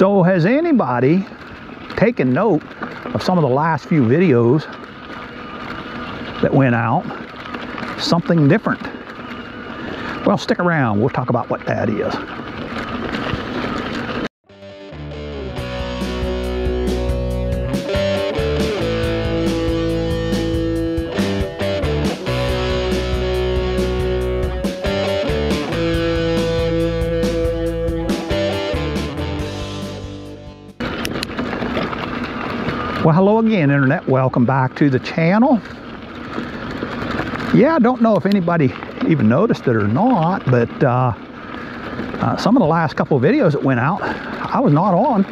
So has anybody taken note of some of the last few videos that went out? Something different. Well, stick around. We'll talk about what that is. Well, hello again, Internet. Welcome back to the channel. Yeah, I don't know if anybody even noticed it or not, but some of the last couple of videos that went out, I was not on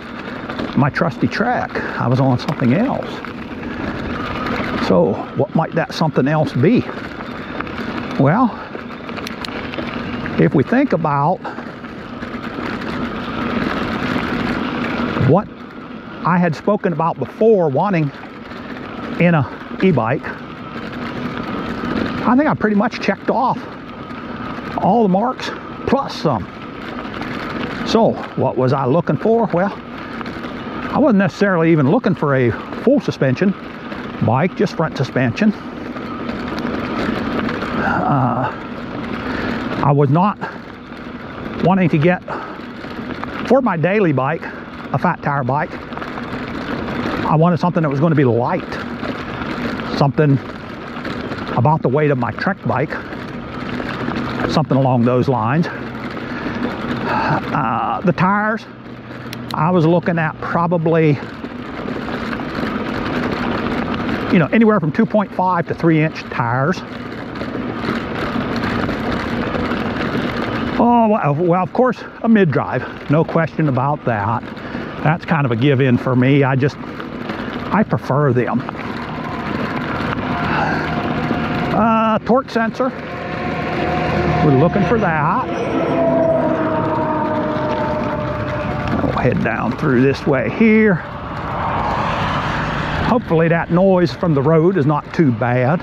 my trusty track. I was on something else. So, what might that something else be? Well, if we think about what I had spoken about before wanting in a e-bike, I think I pretty much checked off all the marks plus some. So what was I looking for? Well, I wasn't necessarily even looking for a full suspension bike, just front suspension. I was not wanting to get, for my daily bike, a fat tire bike. I wanted something that was going to be light, something about the weight of my Trek bike, something along those lines. The tires, I was looking at probably, you know, anywhere from 2.5 to 3-inch tires. Oh, well, of course, a mid-drive, no question about that. That's kind of a give-in for me. I prefer them. Torque sensor, we're looking for that. We'll head down through this way here. Hopefully that noise from the road is not too bad.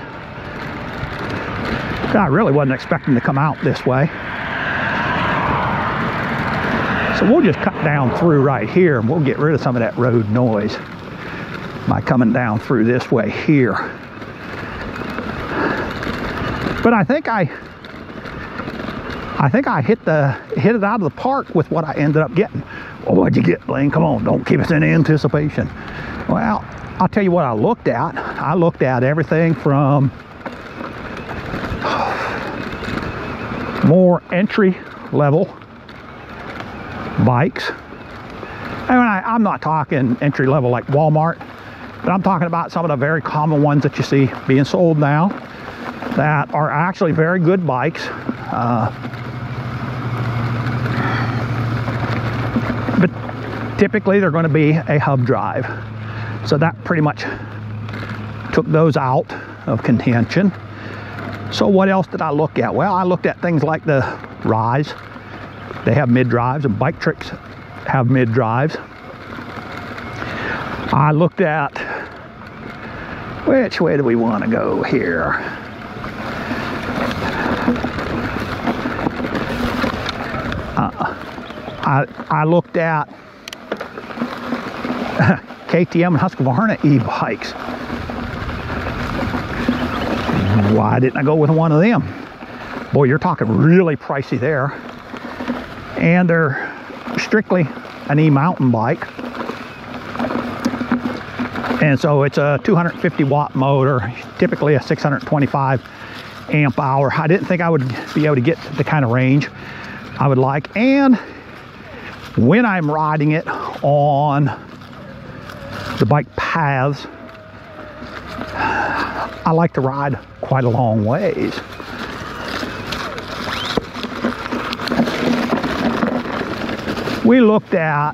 I really wasn't expecting to come out this way. So we'll just cut down through right here and we'll get rid of some of that road noise by coming down through this way here. But I think I hit it out of the park with what I ended up getting. Well, what'd you get, Blaine? Come on, don't keep us in anticipation. Well, I'll tell you what I looked at. I looked at everything from more entry level bikes. And I'm not talking entry level like Walmart, but I'm talking about some of the very common ones that you see being sold now that are actually very good bikes. But typically they're going to be a hub drive. So that pretty much took those out of contention. So what else did I look at? Well, I looked at things like the Rise. They have mid-drives, and Bike Tricks have mid-drives. I looked at, which way do we want to go here? I looked at KTM and Husqvarna e-bikes. Why didn't I go with one of them? Boy, you're talking really pricey there. And they're strictly an e-mountain bike. And so it's a 250 watt motor, typically a 625 amp hour. I didn't think I would be able to get the kind of range I would like. And when I'm riding it on the bike paths, I like to ride quite a long ways. We looked at,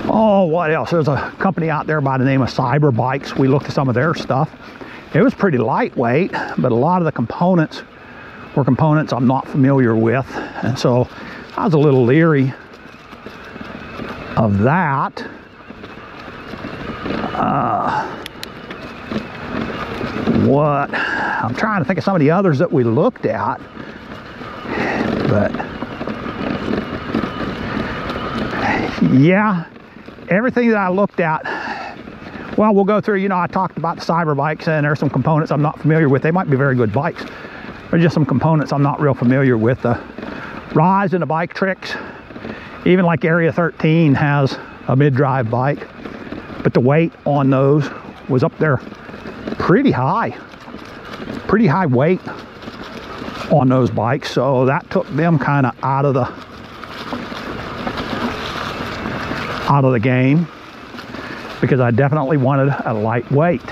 oh, what else? There's a company out there by the name of Cyber Bikes. We looked at some of their stuff. It was pretty lightweight, but a lot of the components were components I'm not familiar with. And so I was a little leery of that. I'm trying to think of some of the others that we looked at, but yeah, everything that I looked at, well, we'll go through, you know, I talked about the cyber bikes, and there's some components I'm not familiar with. They might be very good bikes. There's just some components I'm not real familiar with. The Rise and the Bike Tricks, even like Area 13 has a mid-drive bike, but the weight on those was up there pretty high weight on those bikes, so that took them kind of out of the game, because I definitely wanted a lightweight.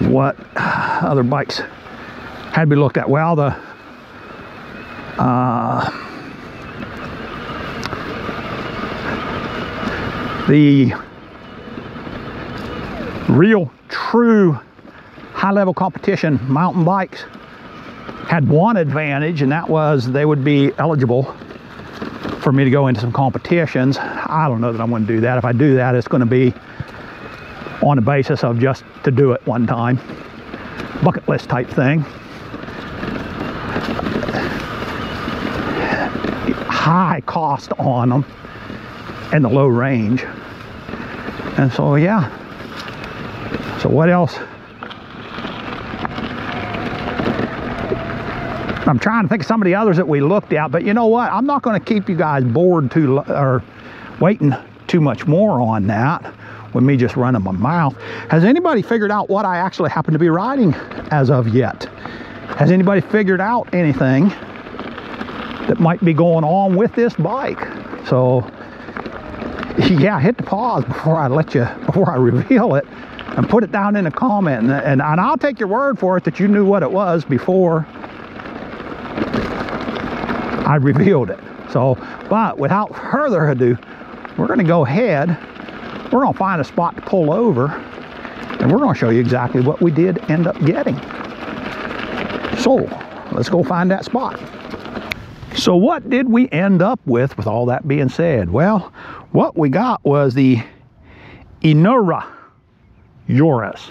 What other bikes had to be looked at? Well, the real true high-level competition mountain bikes had one advantage, and that was they would be eligible for me to go into some competitions. I don't know that I'm going to do that. If I do that, it's going to be on the basis of just to do it one time, bucket list type thing. High cost on them and the low range, and so yeah. So what else? I'm trying to think of some of the others that we looked at, but you know what? I'm not going to keep you guys bored or waiting too much more on that with me just running my mouth. Has anybody figured out what I actually happen to be riding as of yet? Has anybody figured out anything that might be going on with this bike? So yeah, hit the pause before I reveal it, and put it down in a comment, and I'll take your word for it that you knew what it was before I revealed it. So, but without further ado, we're going to go ahead, we're going to find a spot to pull over, and we're going to show you exactly what we did end up getting. So let's go find that spot. So what did we end up with all that being said? Well, what we got was the Eunorau Urus.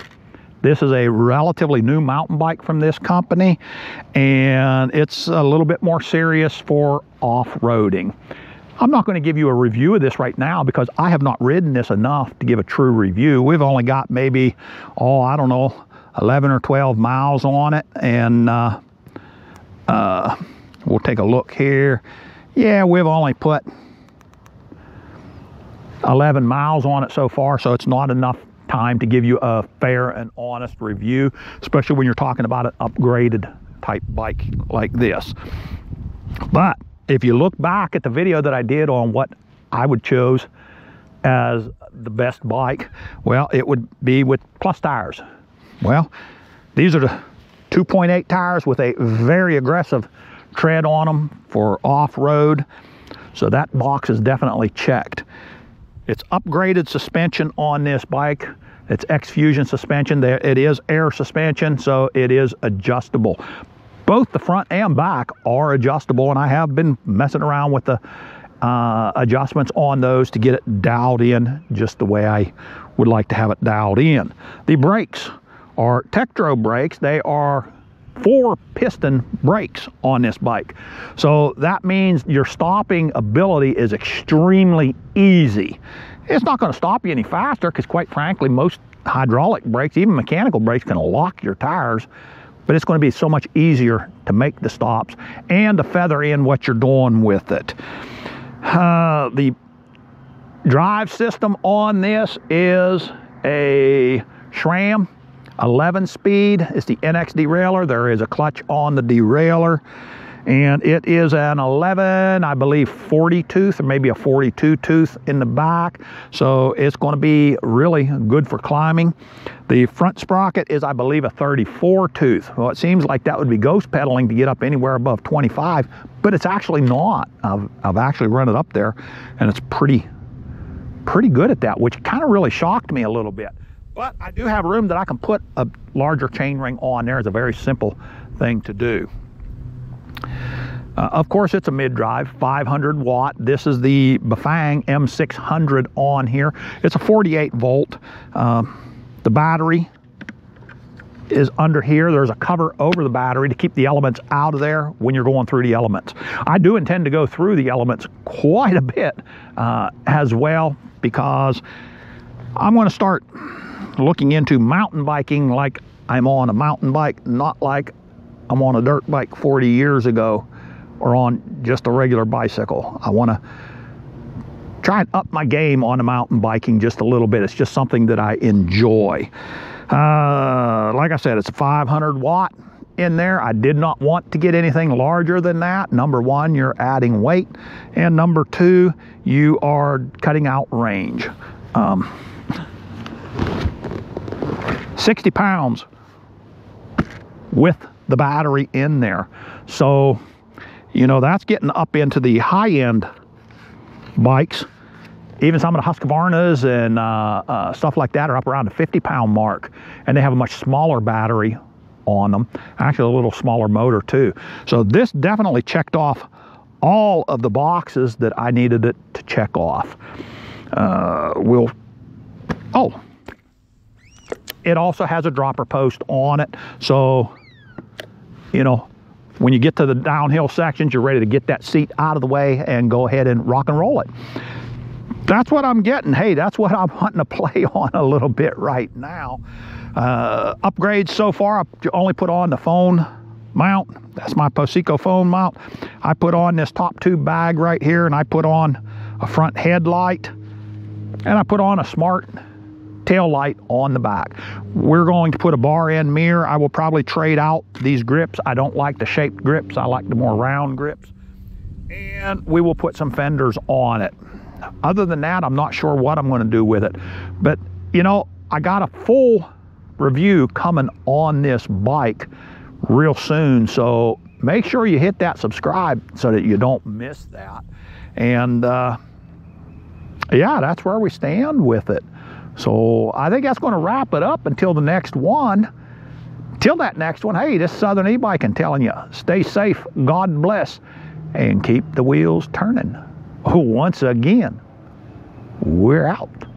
This is a relatively new mountain bike from this company, and it's a little bit more serious for off-roading. I'm not going to give you a review of this right now because I have not ridden this enough to give a true review. We've only got maybe, oh, I don't know, 11 or 12 miles on it, and we'll take a look here. Yeah, we've only put 11 miles on it so far, so it's not enough time to give you a fair and honest review, especially when you're talking about an upgraded type bike like this. But if you look back at the video that I did on what I would choose as the best bike, well, it would be with plus tires. Well, these are the 2.8 tires with a very aggressive tread on them for off-road, so that box is definitely checked. It's upgraded suspension on this bike. It's X-Fusion suspension. It is air suspension, so it is adjustable. Both the front and back are adjustable, and I have been messing around with the adjustments on those to get it dialed in just the way I would like to have it dialed in. The brakes are Tektro brakes. They are 4-piston brakes on this bike, so that means your stopping ability is extremely easy. It's not going to stop you any faster because, quite frankly, most hydraulic brakes, even mechanical brakes, can lock your tires, but it's going to be so much easier to make the stops and to feather in what you're doing with it. The drive system on this is a SRAM 11-speed. It's the NX derailleur. There is a clutch on the derailleur, and it is an 11, I believe, 40 tooth, or maybe a 42 tooth in the back, so it's going to be really good for climbing. The front sprocket is, I believe, a 34 tooth. Well, it seems like that would be ghost pedaling to get up anywhere above 25, but it's actually not. I've actually run it up there, and it's pretty good at that, which kind of really shocked me a little bit. But I do have room that I can put a larger chainring on there. It's a very simple thing to do. Of course, it's a mid-drive, 500 watt. This is the Bafang M600 on here. It's a 48 volt. The battery is under here. There's a cover over the battery to keep the elements out of there when you're going through the elements. I do intend to go through the elements quite a bit as well, because I'm going to start looking into mountain biking like I'm on a mountain bike, not like I'm on a dirt bike 40 years ago or on just a regular bicycle. I want to try and up my game on the mountain biking just a little bit. It's just something that I enjoy. Like I said, it's a 500 watt in there. I did not want to get anything larger than that. Number one, you're adding weight, and number two, you are cutting out range. 60 pounds with the battery in there. So, you know, that's getting up into the high-end bikes. Even some of the Husqvarnas and stuff like that are up around the 50-pound mark, and they have a much smaller battery on them. Actually, a little smaller motor too. So this definitely checked off all of the boxes that I needed it to check off. It also has a dropper post on it, so you know, when you get to the downhill sections, you're ready to get that seat out of the way and go ahead and rock and roll it. That's what I'm getting. Hey, that's what I'm wanting to play on a little bit right now. Upgrades so far, I've only put on the phone mount. That's my Poseco phone mount. I put on this top tube bag right here, and I put on a front headlight, and I put on a smart tail light on the back. We're going to put a bar end mirror. I will probably trade out these grips. I don't like the shaped grips. I like the more round grips. And we will put some fenders on it. Other than that, I'm not sure what I'm going to do with it. But, you know, I got a full review coming on this bike real soon. So make sure you hit that subscribe so that you don't miss that. And, yeah, that's where we stand with it. So I think that's going to wrap it up until the next one. Till that next one, hey, this is Southern E-Biking telling you, stay safe, God bless, and keep the wheels turning. Once again, we're out.